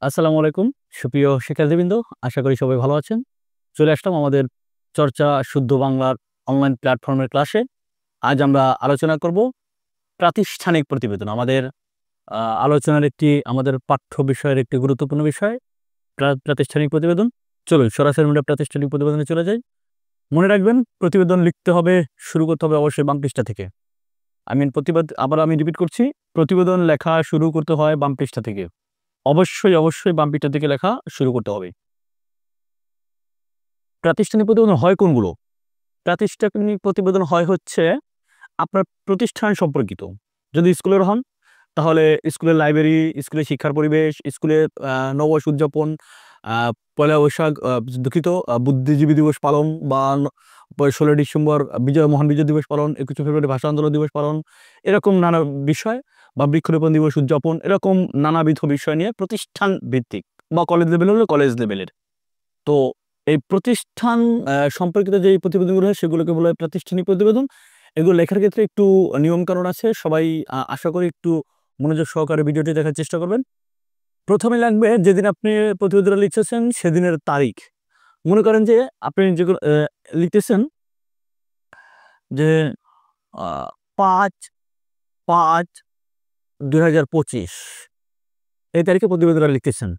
আসসালামু আলাইকুম সুপ্রিয় শিক্ষার্থীবৃন্দ, আশা করি সবাই ভালো আছেন। চলে আসলাম আমাদের চর্চা শুদ্ধ বাংলার অনলাইন প্ল্যাটফর্মের ক্লাসে। আজ আমরা আলোচনা করব প্রাতিষ্ঠানিক প্রতিবেদন। আমাদের আলোচনার আমাদের পাঠ্য বিষয়ের একটি গুরুত্বপূর্ণ বিষয় প্রাতিষ্ঠানিক প্রতিবেদন। চলুন সরাসরি আমরা প্রাতিষ্ঠানিক প্রতিবেদনে চলে যাই। মনে রাখবেন, প্রতিবেদন লিখতে হবে, শুরু করতে হবে অবশ্যই বাম পৃষ্ঠা থেকে। আমি রিপিট করছি, প্রতিবেদন লেখা শুরু করতে হয় বাম পৃষ্ঠা থেকে। অবশ্যই বাম পৃষ্ঠা থেকে লেখা শুরু করতে হবে। প্রাতিষ্ঠানিক প্রতিবেদন হয় কোনগুলো? প্রাতিষ্ঠানিক প্রতিবেদন হচ্ছে আপনার প্রতিষ্ঠান সম্পর্কিত। যদি স্কুলের হন তাহলে স্কুলের লাইব্রেরি, স্কুলের শিক্ষার পরিবেশ, স্কুলের নববর্ষ উদযাপন, পয়লা বৈশাখ, বুদ্ধিজীবী দিবস পালন, বা 16 ডিসেম্বর মহান বিজয় দিবস পালন, 21 ফেব্রুয়ারি ভাষা আন্দোলন দিবস পালন, এরকম নানা বিষয়, বা বৃক্ষরোপণ দিবস উদযাপন, এরকম নানাবিধ বিষয় নিয়ে প্রতিষ্ঠান ভিত্তিক, বা কলেজ লেভেল হলে কলেজ লেভেলের। তো এই প্রতিষ্ঠান সম্পর্কিত যে প্রতিবেদনগুলো হয় সেগুলোকে বলা হয় প্রাতিষ্ঠানিক প্রতিবেদন। এগুলো লেখার ক্ষেত্রে একটু নিয়মকানুন আছে। সবাই আশা করি একটু মনোযোগ সহকারে ভিডিওটি দেখার চেষ্টা করবেন। প্রথমে লাগবে যেদিন আপনি প্রতিবেদনটা লিখতেছেন সেদিনের তারিখ। মনে করেন যে আপনি যেগুলো লিখতেছেন যে 5/5/2025 এই তারিখে প্রতিবেদনটা লিখতেছেন।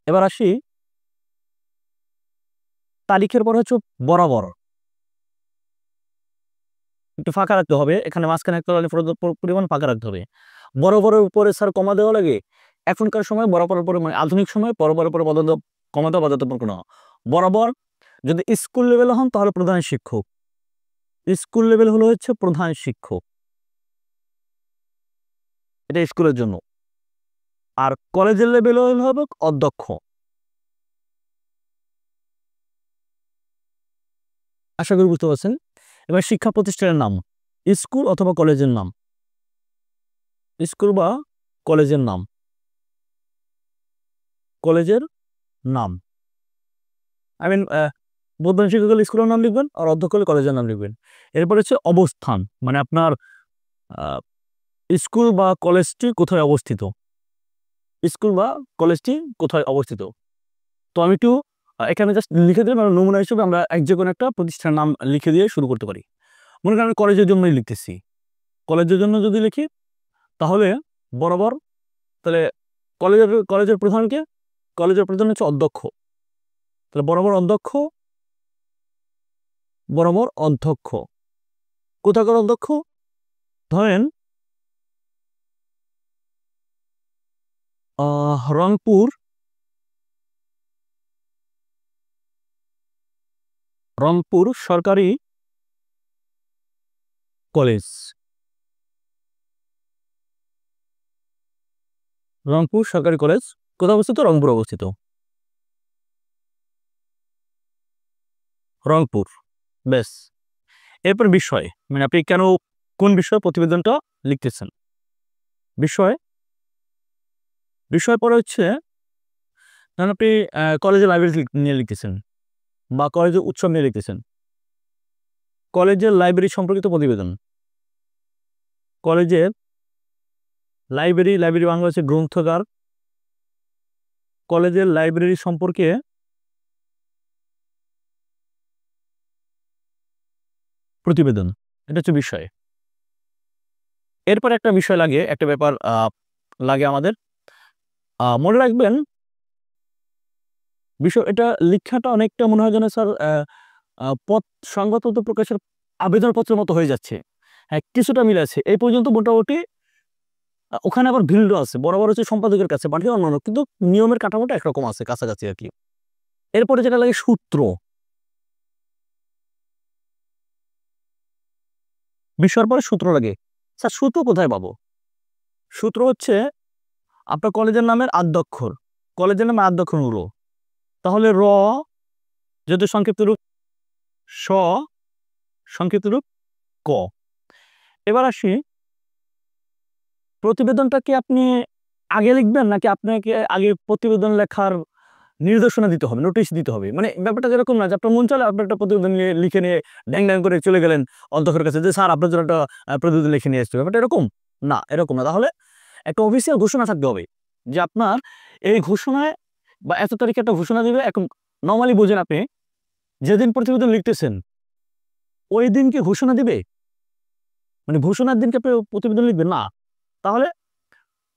এবার আসি, তারিখের পর হচ্ছে বরাবর একটু ফাঁকা রাখতে হবে। এখানে মাঝখানে একটা পরিমাণ ফাঁকা রাখতে হবে। বরাবরের উপরে স্যার কমা দেওয়া লাগে। এখনকার সময় বরাবরের পরে, মানে আধুনিক সময় বরাবরের পরে কমা দেওয়া বাধ্যতামূলক না। বরাবর যদি স্কুল লেভেলে হন তাহলে প্রধান শিক্ষক। স্কুল লেভেল হচ্ছে প্রধান শিক্ষক, এটা স্কুলের জন্য। আর কলেজের লেভেল হবে অধ্যক্ষ। আশা করি বুঝতে পারছেন। এবার শিক্ষা প্রতিষ্ঠানের নাম, স্কুল অথবা কলেজের নাম, স্কুল বা কলেজের নাম, কলেজের নাম। প্রধান শিক্ষক হলে স্কুলের নাম লিখবেন, আর অধ্যক্ষ হলে কলেজের নাম লিখবেন। এরপর হচ্ছে অবস্থান, মানে আপনার স্কুল বা কলেজটি কোথায় অবস্থিত, স্কুল বা কলেজটি কোথায় অবস্থিত। তো আমি একটু এখানে জাস্ট লিখে দিলাম, নমুনা হিসেবে আমরা যে কোনো একটা প্রতিষ্ঠানের নাম লিখে দিয়ে শুরু করতে পারি। মনে করেন আমি কলেজের জন্যই লিখতেছি, কলেজের জন্য যদি লিখি তাহলে বরাবর, তাহলে কলেজের প্রধানকে, কলেজের প্রধান হচ্ছে অধ্যক্ষ, তাহলে বরাবর অধ্যক্ষ। কোথাকার অধ্যক্ষ? ধরেন রংপুর সরকারি কলেজ, রংপুর সরকারি কলেজ কোথায় অবস্থিত? রংপুর অবস্থিত, রংপুর। ব্যাস। এরপর বিষয়, মানে আপনি কোন বিষয়ে প্রতিবেদনটা লিখতেছেন। বিষয় পরে হচ্ছে, ধরেন আপনি কলেজের লাইব্রেরি নিয়ে লিখতেছেন, বা কলেজের উৎসব নিয়ে লিখতেছেন। কলেজের লাইব্রেরি সম্পর্কিত প্রতিবেদন, কলেজের লাইব্রেরি বাংলা হচ্ছে গ্রন্থাগার, কলেজের লাইব্রেরি সম্পর্কে প্রতিবেদন, এটা হচ্ছে বিষয়। এরপর একটা বিষয় লাগে, একটা ব্যাপার লাগে আমাদের, মনে রাখবেন বিষয়, এটা লেখাটা অনেকটা মনে হয় যেন স্যার সংবাদপত্র প্রকাশের আবেদনপত্রের মতো হয়ে যাচ্ছে। হ্যাঁ, কিছুটা মিল আছে এই পর্যন্ত মোটামুটি। ওখানে আবার ভিন্ড আছে, বরাবর হচ্ছে সম্পাদকের কাছে পাঠিয়ে অন্যান্য, কিন্তু নিয়মের কাঠামোটা একরকম আছে, কাছাকাছি আর কি। এরপরে যেটা লাগে সূত্র, বিষয়ের পরে সূত্র লাগে। স্যার সূত্র কোথায় পাবো? সূত্র হচ্ছে আপনার কলেজের নামের আদ্যক্ষর, কলেজের নামের আদ্যক্ষরগুলো, তাহলে র যেহেতু সংক্ষিপ্ত রূপ, স সংক্ষিপ্ত রূপ, ক। এবার আসি, প্রতিবেদনটা কি আপনি আগে লিখবেন, নাকি আপনাকে আগে প্রতিবেদন লেখার নির্দেশনা দিতে হবে, নোটিশ দিতে হবে? মানে ব্যাপারটা যেরকম না যে আপনার মন চাইলে আপনি একটা প্রতিবেদন লিখে নিয়ে ড্যাং ড্যাং করে চলে গেলেন অধ্যক্ষের কাছে যে স্যার আপনার জন্য একটা প্রতিবেদন লিখে নিয়ে আসতে হবে, ব্যাপারটা এরকম না। তাহলে একটা অফিসিয়াল ঘোষণা থাকতে হবে যে আপনার এই ঘোষণায় বা এত তারিখে একটা ঘোষণা দিবে, এখন নর্মালি বোঝেন আপনি যেদিন প্রতিবেদন লিখতেছেন ওই দিন কি ঘোষণা দিবে, মানে ঘোষণার দিনকে আপনি প্রতিবেদন লিখবেন না, তাহলে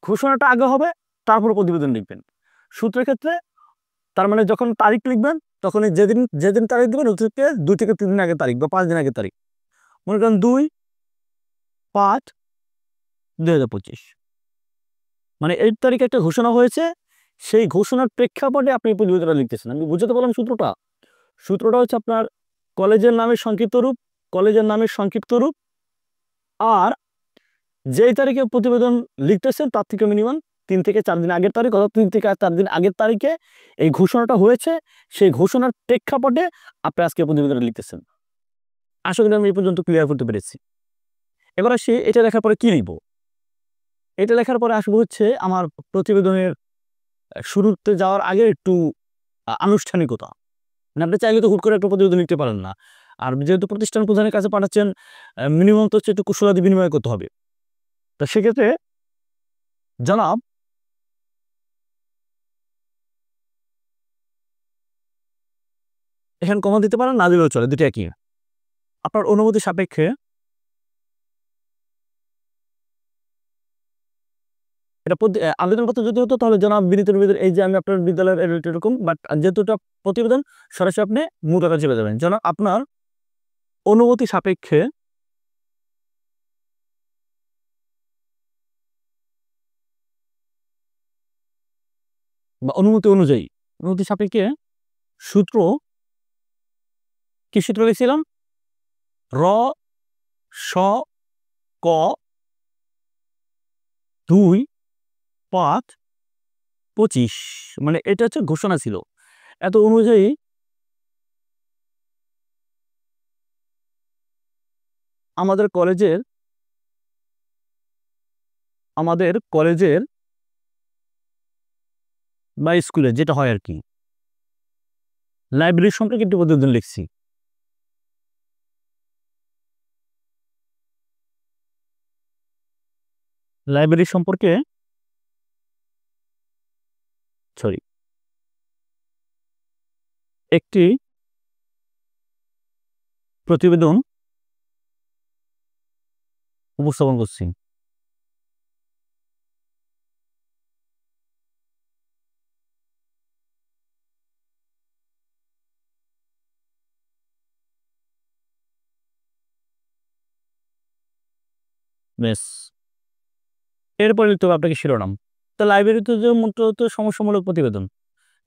ঘোষণাটা আগে হবে তারপর প্রতিবেদন লিখবেন। সূত্রের ক্ষেত্রে তার মানে যখন তারিখ লিখবেন তখন যেদিন যেদিন তারিখ দেবেন ওর থেকে 2 থেকে 3 দিন আগে তারিখ বা 5 দিন আগে তারিখ, মনে করেন 2/5/2025, মানে এই তারিখে একটা ঘোষণা হয়েছে, সেই ঘোষণার প্রেক্ষাপটে আপনি প্রতিবেদনটা লিখতেছেন। আমি বুঝতে পারলাম সূত্রটা? সূত্রটা হচ্ছে আপনার কলেজের নামের সংক্ষিপ্ত রূপ, কলেজের নামের সংক্ষিপ্ত রূপ, আর যেই তারিখে প্রতিবেদন লিখতেছেন তার থেকে মিনিমাম 3 থেকে 4 দিন আগের তারিখ, অর্থাৎ 3 থেকে 4 দিন আগের তারিখে এই ঘোষণাটা হয়েছে, সেই ঘোষণার প্রেক্ষাপটে আপনি আজকে প্রতিবেদনটা লিখতেছেন। আশা করি আমি এই পর্যন্ত ক্লিয়ার করতে পেরেছি। এবার আসি এটা লেখার পরে কি লিখবো। এটা লেখার পরে আসবো হচ্ছে আমার প্রতিবেদনের শুরুতে যাওয়ার আগে একটু আনুষ্ঠানিকতা। মানে আপনি চাইলে তো হুট করে একটা প্রতিবেদন লিখতে পারেন না। আর যেহেতু প্রতিষ্ঠান প্রধানের কাছে পাঠাচ্ছেন, মিনিমাম তো হচ্ছে একটু কুশলাদি বিনিময় করতে হবে। তো সেক্ষেত্রে জনাব এখানে কমা দিতে পারেন, না দিলেও চলে, দুটো একই। আপনার অনুমতি সাপেক্ষে এটা আবেদনপত্র যদি হতো তাহলে জনাব বিনীত নিবেদন, এই যে আমি আপনার বিদ্যালয়ের এরকম, বাট যেহেতু এটা প্রতিবেদন সরাসরি আপনি মূল কথা চলে যাবেন। জনাব আপনার অনুমতি সাপেক্ষে বা অনুমতি অনুযায়ী, অনুমতি সাপেক্ষে সূত্র, কি সূত্র লিখছিলাম? র স ক 2/5/25, মানে এটা হচ্ছে ঘোষণা ছিল। এত অনুযায়ী আমাদের কলেজের বা স্কুলে যেটা হয় আর কি, লাইব্রেরি সম্পর্কে একটু প্রতিবেদন লিখছি। লাইব্রেরি সম্পর্কে সরি একটি প্রতিবেদন উপস্থাপন করছি। বেশ, এরপরে লিখতে হবে আপনাকে শিরোনাম। তো লাইব্রেরিতে যে মূলত সমস্যামূলক প্রতিবেদন,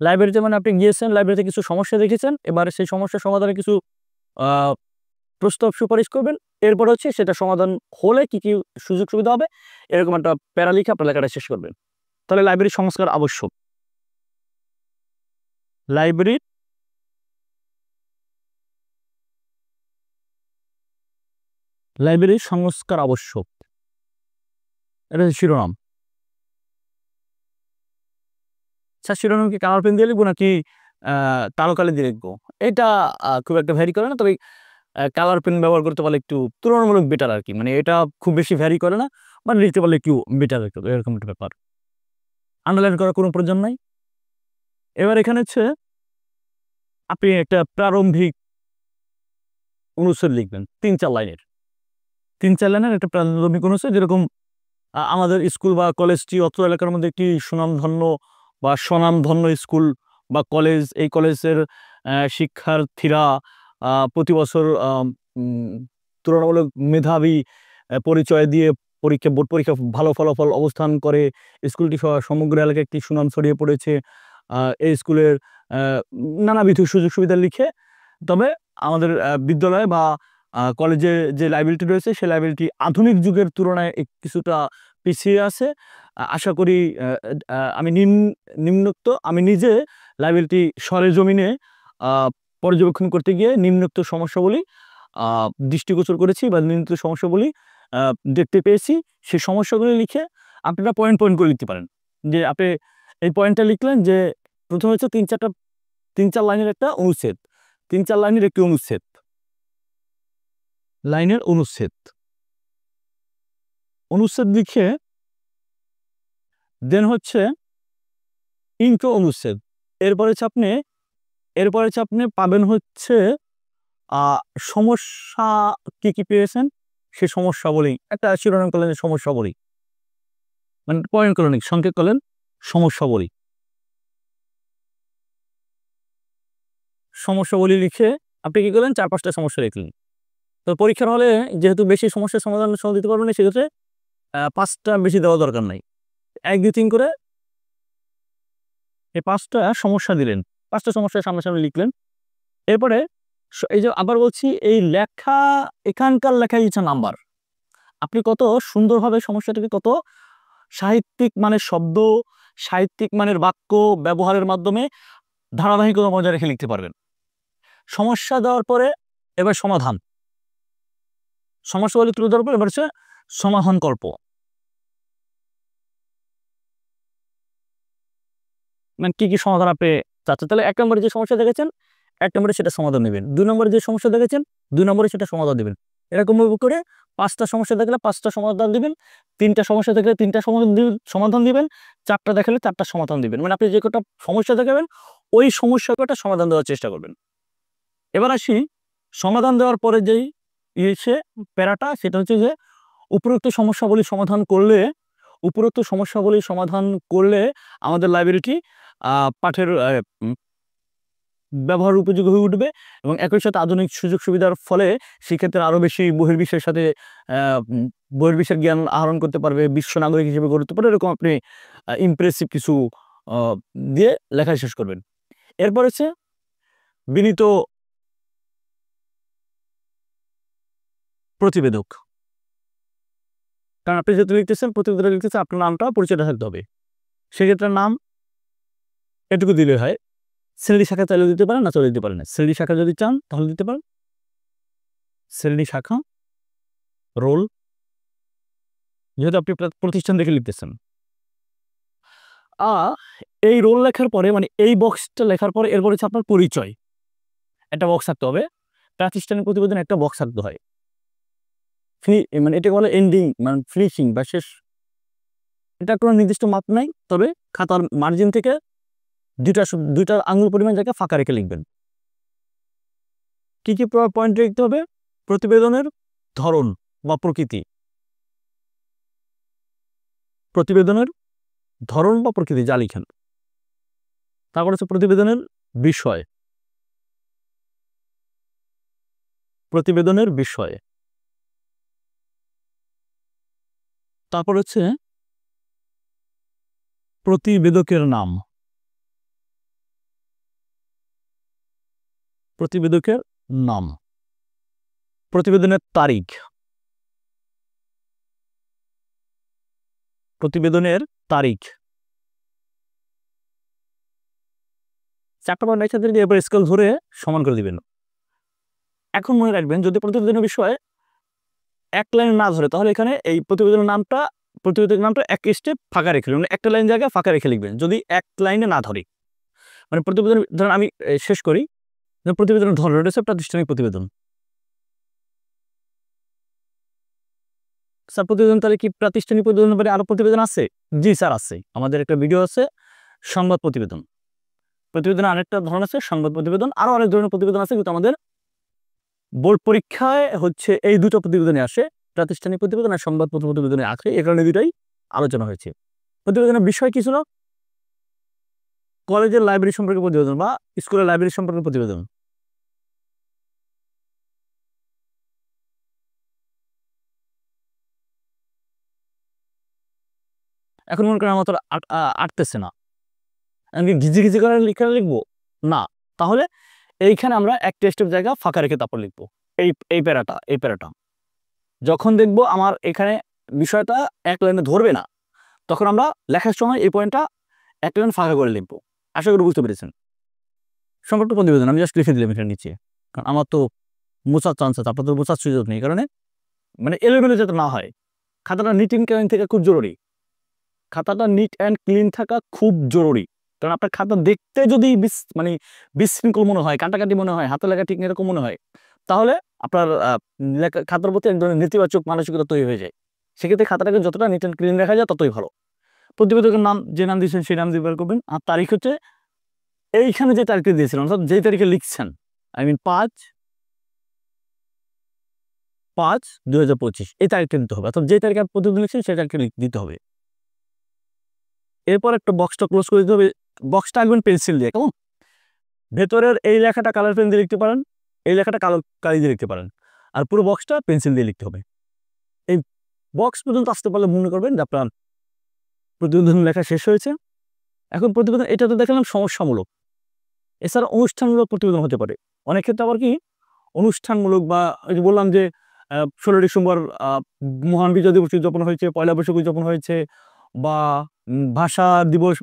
লাইব্রেরিতে মানে আপনি গিয়েছেন, লাইব্রেরিতে কিছু সমস্যা দেখেছেন, এবারে সেই সমস্যার সমাধানে কিছু আহ, প্রস্তাব সুপারিশ করবেন। এরপর হচ্ছে সেটা সমাধান হলে কি কি সুযোগ সুবিধা হবে, এরকম একটা প্যারা লিখে আপনার লেখাটা শেষ করবেন। তাহলে লাইব্রেরি সংস্কার আবশ্যক, লাইব্রেরির লাইব্রেরির সংস্কার আবশ্যক, এটা হচ্ছে শিরোনাম। আচ্ছা, শিরোনাম কি কালার পেন দিয়ে লিখবো নাকি কালো কালি দিয়ে লিখবো? এটা খুব একটা ভ্যারি করে না, তবে কালার পেন ব্যবহার করতে পারলে একটু তুলনামূলক বেটার আর কি, মানে এটা খুব বেশি ভ্যারি করে না, মানে লিখতে পারলে একটু বেটার, একটু এরকম একটা ব্যাপার। আন্ডারলাইন করার কোনো প্রয়োজন নাই। এবার এখানে হচ্ছে আপনি একটা প্রারম্ভিক অনুচ্ছেদ লিখবেন 3-4 লাইনের, 3-4 লাইনের একটা প্রারম্ভিক অনুচ্ছেদ, যেরকম আমাদের স্কুল বা কলেজটি অত্র এলাকার মধ্যে একটি সুনামধন্য বা স্বনামধন্য স্কুল বা কলেজ। এই কলেজের শিক্ষার্থীরা প্রতি বছর তুলনামূলক মেধাবী পরিচয় দিয়ে বোর্ড পরীক্ষা ভালো ফলাফল অবস্থান করে। স্কুলটি সমগ্র এলাকায় একটি সুনাম ছড়িয়ে পড়েছে। এই স্কুলের নানাবিধ সুযোগ সুবিধা লিখে, তবে আমাদের বিদ্যালয় বা কলেজে যে লাইব্রেরিটি রয়েছে সেই লাইব্রেরিটি আধুনিক যুগের তুলনায় কিছুটা পিছিয়ে আছে। আশা করি আমি নিজে লাইব্রেরিটি সরেজমিনে পর্যবেক্ষণ করতে গিয়ে নিম্নোক্ত সমস্যাবলী দৃষ্টিগোচর করেছি বা নিম্নোক্ত সমস্যাবলী দেখতে পেয়েছি। সেই সমস্যাগুলি লিখে আপনারা পয়েন্ট পয়েন্ট করে লিখতে পারেন। যে আপনি এই পয়েন্টটা লিখলেন যে প্রথমে হচ্ছে 3-4 লাইনের একটা অনুচ্ছেদ, 3-4 লাইনের একটি অনুচ্ছেদ, অনুচ্ছেদ লিখে দেন হচ্ছে ইন্ট্রো অনুচ্ছেদ। এরপরে হচ্ছে আপনি পাবেন হচ্ছে সমস্যা কি কি পেয়েছেন সে সমস্যাবলী, একটা শিরোনাম করলেন সমস্যাবলী, মানে পয়েন্ট করলেন সংক্ষেপ করলেন সমস্যাবলী। সমস্যাবলী লিখে আপনি কি করলেন 4-5টা সমস্যা লিখলেন। তো পরীক্ষার হলে যেহেতু বেশি সমস্যার সমাধান সহ দিতে পারবেন না, সেক্ষেত্রে 5টা বেশি দেওয়া দরকার নাই, 1, 2, 3 করে এই 5টা সমস্যা দিলেন, 5টা সমস্যার সামনাসামনি লিখলেন। এরপরে এই যে আবার বলছি, এই লেখা এখানকার লেখাই হচ্ছে নাম্বার। আপনি কত সুন্দরভাবে সমস্যাটাকে কত সাহিত্যিক মানের শব্দ, সাহিত্যিক মানের বাক্য ব্যবহারের মাধ্যমে ধারাবাহিকতা বজায় রেখে লিখতে পারবেন। সমস্যা দেওয়ার পরে এবার সমাধান, সমস্যাগুলি তুলে ধরার পর এবার হচ্ছে সমাধান কল্প, মানে কি কি সমাধান আপনি চাচ্ছেন। তাহলে 1 নম্বরে যে সমস্যা দেখেছেন 1 নম্বরে সেটা সমাধান নেবেন, 2 নম্বরে যে সমস্যা দেখেছেন 2 নম্বরে সেটা সমাধান দেবেন। এরকম করে 5টা সমস্যা দেখলে 5টা সমাধান দিবেন, 3টা সমস্যা দেখলে 3টা সমাধান দিবেন, 4টা দেখালে 4টা সমাধান দিবেন। মানে আপনি যে কটা সমস্যা দেখাবেন ওই সমস্যা কটা সমাধান দেওয়ার চেষ্টা করবেন। এবার আসি সমাধান দেওয়ার পরে যেই ইয়েছে প্যারাটা, সেটা হচ্ছে যে উপরোক্ত সমস্যাবলী সমাধান করলে আমাদের লাইব্রেরিটি পাঠের ব্যবহার উপযোগী হয়ে উঠবে এবং একই সাথে আধুনিক সুযোগ সুবিধার ফলে শিক্ষার্থীরা আরও বেশি বহির্বিশ্বের সাথে বহির্বিশ্বের জ্ঞান আহরণ করতে পারবে, বিশ্ব নাগরিক হিসেবে গড়ে উঠতে পারে। এরকম আপনি ইমপ্রেসিভ কিছু দিয়ে লেখা শেষ করবেন। এরপর হচ্ছে বিনীত প্রতিবেদক, কারণ আপনি যেহেতু লিখতেছেন প্রতিবেদক লিখতেছেন, আপনার নামটা পরিচয়টা থাকতে হবে। সেক্ষেত্রে নাম এটুকু দিলে হয়। শ্রেণী শাখা চাইলেও দিতে পারেন, না চাইলেও দিতে পারেন না। শ্রেণী শাখা যদি চান তাহলে দিতে পারেন, শ্রেণী শাখা রোল, যেহেতু আপনি প্রতিষ্ঠান দেখে লিখতেছেন। এই রোল লেখার পরে মানে এই বক্সটা লেখার পরে এরপর হচ্ছে আপনার পরিচয়, একটা বক্স থাকতে হবে। প্রাতিষ্ঠানিক প্রতিবেদন একটা বক্স থাকতে হয়, মানে এটাকে বলে এন্ডিং, মানে ফিনিশিং বা শেষ। এটা কোনো নির্দিষ্ট মাপ নাই, তবে খাতার মার্জিন থেকে দুইটা আঙুল পরিমাণ জায়গা ফাঁকা রেখে লিখবেন। কি কি পয়েন্ট লিখতে হবে? প্রতিবেদনের ধরন বা প্রকৃতি, প্রতিবেদনের ধরন বা প্রকৃতি যা লিখেন। তারপর হচ্ছে প্রতিবেদনের বিষয়, প্রতিবেদনের বিষয়। তারপর হচ্ছে প্রতিবেদকের নাম, প্রতিবেদকের নাম, প্রতিবেদনের তারিখ, প্রতিবেদনের তারিখ। 4টা পয়েন্ট একসাথে দিয়ে এবার স্কেল ধরে সমান করে দিবেন। এখন মনে রাখবেন, যদি প্রতিবেদনের বিষয়ে এক লাইন না ধরে তাহলে এখানে এই প্রতিবেদনের নামটা এক স্টেপ ফাঁকা রেখে লিখবেন, একটা লাইন জায়গায় ফাঁকা রেখে লিখবেন যদি এক লাইনে না ধরে। মানে প্রতিবেদন ধরেন আমি শেষ করি, প্রতিবেদনের ধরন হচ্ছে প্রাতিষ্ঠানিক প্রতিবেদন। স্যার প্রতিবেদন তাহলে কি প্রাতিষ্ঠানিক প্রতিবেদনের পরে আরো প্রতিবেদন আছে? জি স্যার আছে, আমাদের একটা ভিডিও আছে সংবাদ প্রতিবেদন। প্রতিবেদনের আরেকটা ধরন আছে সংবাদ প্রতিবেদন, আরো অনেক ধরনের প্রতিবেদন আছে, কিন্তু আমাদের বোর্ড পরীক্ষায় হচ্ছে এই দুটো প্রতিবেদনে আসে, প্রাতিষ্ঠানিক প্রতিবেদন আর সংবাদ প্রতিবেদনে আছে। এই কারণে দুটাই আলোচনা হয়েছে। প্রতিবেদনের বিষয় কি ছিল? কলেজের লাইব্রেরি সম্পর্কে প্রতিবেদন বা স্কুলের লাইব্রেরি সম্পর্কে প্রতিবেদন। এখন মনে করেন আমার তো আটতেছে না, আমি ঘিজি ঘিজি করে লিখবো না, তাহলে এইখানে আমরা একটা স্টেপ জায়গা ফাঁকা রেখে তারপর লিখবো এই প্যারাটা। যখন দেখবো আমার এখানে বিষয়টা এক লাইনে ধরবে না, তখন আমরা লেখার সময় এই পয়েন্টটা এক লাইন ফাঁকা করে লিখবো। আশা করি বুঝতে পেরেছেন। সংক্ষিপ্ত প্রতিবেদন আমি জাস্ট লিখে দিলাম এখানে নিচে, কারণ আমার তো মোছার চান্স আছে, আপনার তো মোছার সুযোগ নেই, কারণে মানে এলোমেলো যাতে না হয়। খাতাটা নিট অ্যান্ড ক্লিন থাকা খুব জরুরি, খাতাটা নিট অ্যান্ড ক্লিন থাকা খুব জরুরি। কারণ আপনার খাতা দেখতে যদি মানে বিশৃঙ্খল মনে হয়, কাটাকাটি মনে হয়, হাতে লেখা ঠিক এরকম মনে হয়, তাহলে আপনার খাতার প্রতি এক ধরনের নেতিবাচক মানসিকতা তৈরি হয়ে যায়। সেক্ষেত্রে খাতাটাকে যতটা নিট অ্যান্ড ক্লিন রাখা যায় ততই ভালো। প্রতিবেদকের নাম যে নাম দিয়েছেন সেই নাম দিয়ে বের করবেন। আর তারিখ হচ্ছে এইখানে যে তারিখটা দিয়েছিলেন, অর্থাৎ যে তারিখে লিখছেন, আই মিন 5/5/2025 এই তারিখটা দিতে হবে, অর্থাৎ যে তারিখে আপনি প্রতিবেদন লিখছেন সেই তারিখে দিতে হবে। এরপর একটা বক্সটা ক্লোজ করে দিতে হবে। বক্সটা আঁকবেন পেন্সিল দিয়ে, কেমন? ভেতরের এই লেখাটা কালার পেন দিয়ে লিখতে পারেন, এই লেখাটা কালো কালি দিয়ে লিখতে পারেন, আর পুরো বক্সটা পেন্সিল দিয়ে লিখতে হবে। এই বক্স পর্যন্ত আসতে পারলে মনে করবেন যে আপনার প্রতিবেদন লেখা শেষ হয়েছে। এখন প্রতিবেদন এটা তো দেখালাম সমস্যামূলক, এছাড়া অনুষ্ঠানমূলক প্রতিবেদন হতে পারে। অনেক ক্ষেত্রে আবার কি অনুষ্ঠানমূলক, বা ওই যে বললাম যে 16 ডিসেম্বর মহান বিজয় দিবস উদযাপন হয়েছে, পয়লা বৈশাখ উদযাপন হয়েছে, বা ভাষা দিবস,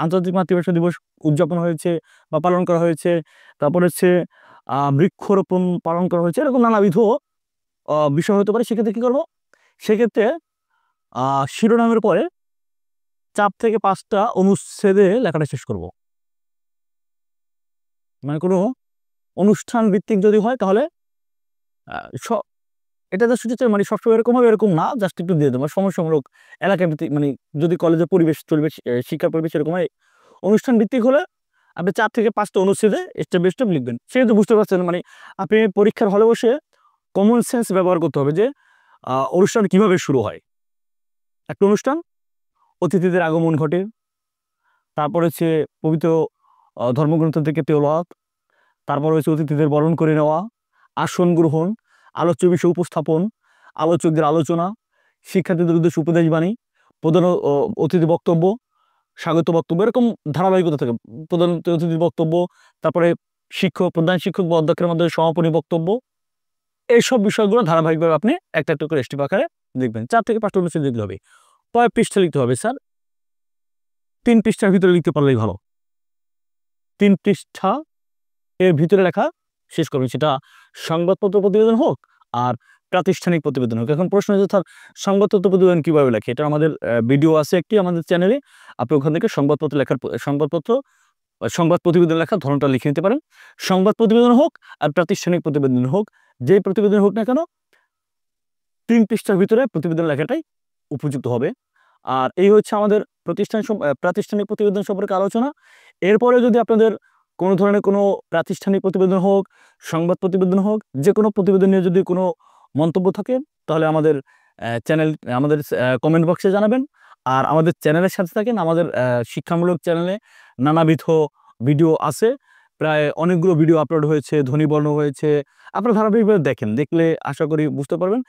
আন্তর্জাতিক মাতৃভাষা দিবস উদযাপন হয়েছে বা পালন করা হয়েছে, তারপর হচ্ছে বৃক্ষরোপণ পালন করা হয়েছে, এরকম নানাবিধ বিষয় হতে পারে। সেক্ষেত্রে কী করবো? সেক্ষেত্রে শিরোনামের পরে 4 থেকে 5টা অনুচ্ছেদে লেখাটা শেষ করব। মানে কোনো অনুষ্ঠান ভিত্তিক যদি হয় তাহলে এটা জাস্ট হচ্ছে মানে সবসময় এরকম হবে এরকম না, জাস্ট একটু দিয়ে দেবো সমস্যামূলক এলাকা ভিত্তিক, মানে যদি কলেজের পরিবেশ চলবে, শিক্ষা পরিবেশ এরকম হয়। অনুষ্ঠান ভিত্তিক হলে আপনি 4 থেকে 5টা অনুচ্ছেদে স্টেপ বাই স্টেপ লিখবেন। সেহেতু বুঝতে পারছেন, মানে আপনি পরীক্ষার হলে বসে কমন সেন্স ব্যবহার করতে হবে যে অনুষ্ঠান কিভাবে শুরু হয়। একটা অনুষ্ঠান, অতিথিদের আগমন ঘটে, তারপর হচ্ছে পবিত্র ধর্মগ্রন্থ থেকে তেলাওয়াত, তারপর হচ্ছে অতিথিদের বরণ করে নেওয়া, আসন গ্রহণ, আলোচ্য বিষয় উপস্থাপন, আলোচকদের আলোচনা, শিক্ষার্থীদের উদ্দেশ্যে উপদেশ বাণী, প্রধান অতিথি বক্তব্য, স্বাগত বক্তব্য, এরকম ধারাবাহিকতা থাকে। প্রধান অতিথির বক্তব্য, তারপরে প্রধান শিক্ষক বা অধ্যক্ষের মাধ্যমে সমাপনী বক্তব্য, এইসব বিষয়গুলো ধারাবাহিকভাবে আপনি একটা একটা করে স্টেপ আকারে লিখবেন। 4 থেকে 5টা অনুচ্ছেদ লিখতে হবে। কয় পৃষ্ঠা লিখতে হবে স্যার? 3 পৃষ্ঠার ভিতরে লিখতে পারলেই ভালো। 3 পৃষ্ঠা এর ভিতরে লেখা শেষ করবেন, সেটা সংবাদপত্র প্রতিবেদন হোক আর প্রাতিষ্ঠানিক প্রতিবেদন হোক। এখন প্রশ্ন হচ্ছে, স্যার সংবাদপত্র প্রতিবেদন কীভাবে লেখে? এটা আমাদের ভিডিও আছে একটি আমাদের চ্যানেলে, আপনি ওখান থেকে সংবাদ প্রতিবেদন লেখার ধরনটা লিখে নিতে পারেন। সংবাদ প্রতিবেদন হোক আর প্রাতিষ্ঠানিক প্রতিবেদন হোক, যে প্রতিবেদন হোক না কেন 3 পৃষ্ঠার ভিতরে প্রতিবেদন লেখাটাই উপযুক্ত হবে। আর এই হচ্ছে আমাদের প্রাতিষ্ঠানিক প্রতিবেদন সম্পর্কে আলোচনা। এরপরে যদি আপনাদের কোনো ধরনের কোনো প্রাতিষ্ঠানিক প্রতিবেদন হোক, সংবাদ প্রতিবেদন হোক, যে কোনো প্রতিবেদন নিয়ে যদি কোনো মন্তব্য থাকে তাহলে আমাদের কমেন্ট বক্সে জানাবেন। আর আমাদের চ্যানেলের সাথে থাকেন। আমাদের শিক্ষামূলক চ্যানেলে নানাবিধ ভিডিও আছে, প্রায় অনেকগুলো ভিডিও আপলোড হয়েছে, ধ্বনিবর্ণ হয়েছে। আপনারা ধারাবাহিকভাবে দেখেন, দেখলে আশা করি বুঝতে পারবেন।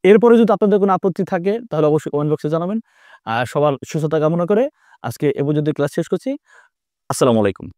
এরপরে যদি আপনাদের কোনো আপত্তি থাকে তাহলে অবশ্যই কমেন্ট বক্সে জানাবেন। সবার সুস্থতা কামনা করে আজকে এ পর্যন্ত ক্লাস শেষ করছি। আসসালামু আলাইকুম।